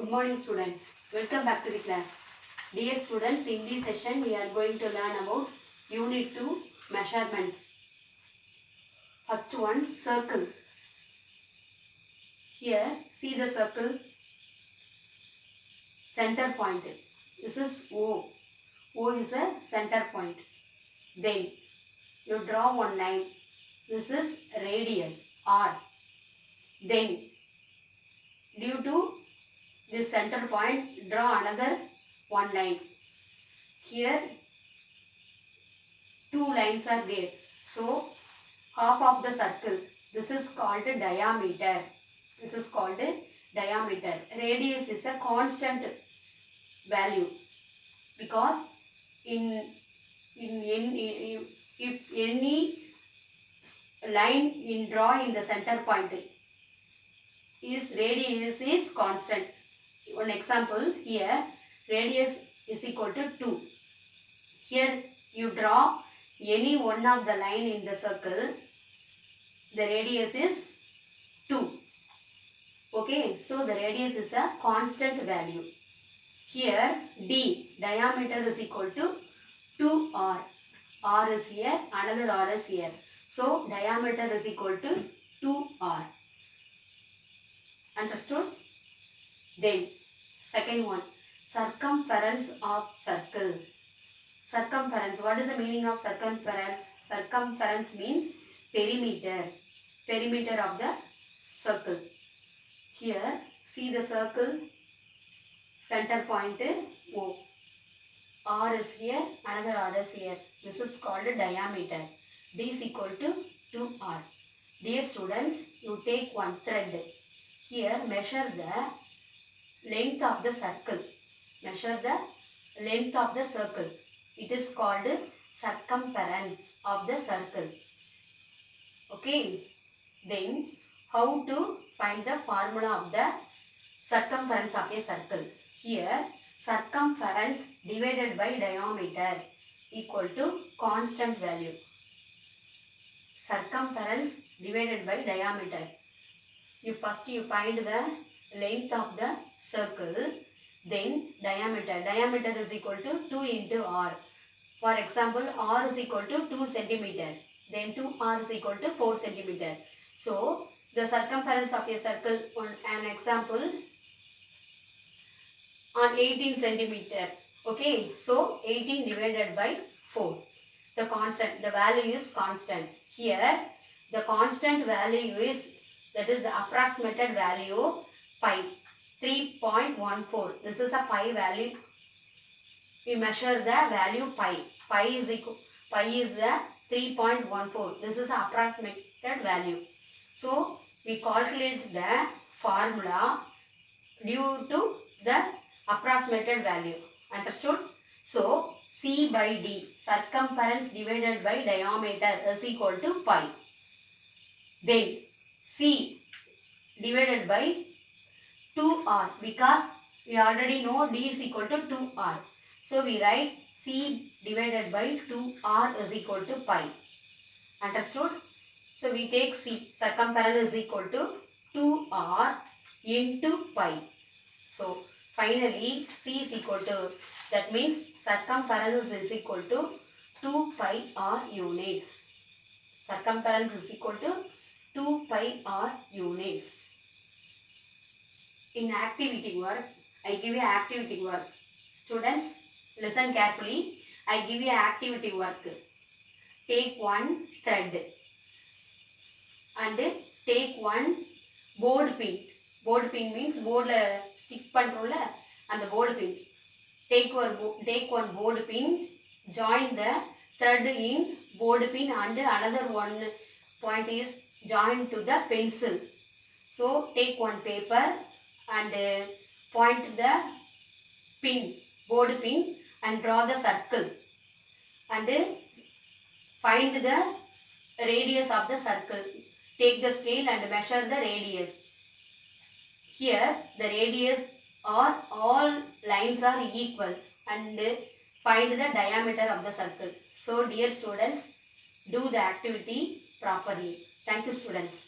Good morning students. Welcome back to the class. Dear students, in this session we are going to learn about Unit 2 measurements. First one, circle. Here see the circle, center point. This is O. O is a center point. Then you draw one line. This is radius R. Then due to this center point, draw another one line. Here two lines are there. So half of the circle, this is called diameter. This is called diameter. Radius is a constant value because if any line in draw in the center point is radius is constant. One example here, radius is equal to 2. Here you draw any one of the line in the circle, the radius is 2. Okay, so the radius is a constant value. Here D, diameter is equal to 2R. R is here, another R is here. So diameter is equal to 2R. Understood? Then second one, circumference of circle. Circumference, what is the meaning of circumference? Circumference means perimeter. Perimeter of the circle. Here see the circle, center point O. R is here, another R is here. This is called diameter. D is equal to 2R. Dear students, you take one thread. Here measure the length of the circle. Measure the length of the circle. It is called circumference of the circle. Okay. Then how to find the formula of the circumference of a circle? Here circumference divided by diameter equal to constant value. Circumference divided by diameter. First you find the length of the circle, then diameter. Diameter is equal to 2 into R. For example, R is equal to 2 centimeter. Then 2R is equal to 4 centimeter. So the circumference of a circle, an example, on 18 centimeter. Okay, so 18 divided by 4. The constant, the value is constant. Here the constant value is, that is the approximated value, pi, 3.14. This is a pi value. We measure the value pi. Pi is the 3.14. This is approximated value. So we calculate the formula due to the approximated value. Understood? So C by D, circumference divided by diameter, is equal to pi. Then C divided by 2R, because we already know D is equal to 2R. So we write C divided by 2R is equal to pi. Understood? So we take C, circumference is equal to 2R into pi. So finally C is equal to, that means circumference is equal to 2 pi R units. Circumference is equal to 2 pi R units. In activity work, I give you activity work. Students, listen carefully. I give you activity work. Take one thread and take one board pin. Board pin means board stick pantrolla and the board pin. Take one board pin, join the thread in board pin, and another one point is join to the pencil. So take one paper and point the pin, board pin, and draw the circle and find the radius of the circle. Take the scale and measure the radius. Here the radius or all lines are equal, and find the diameter of the circle. So dear students, do the activity properly. Thank you students.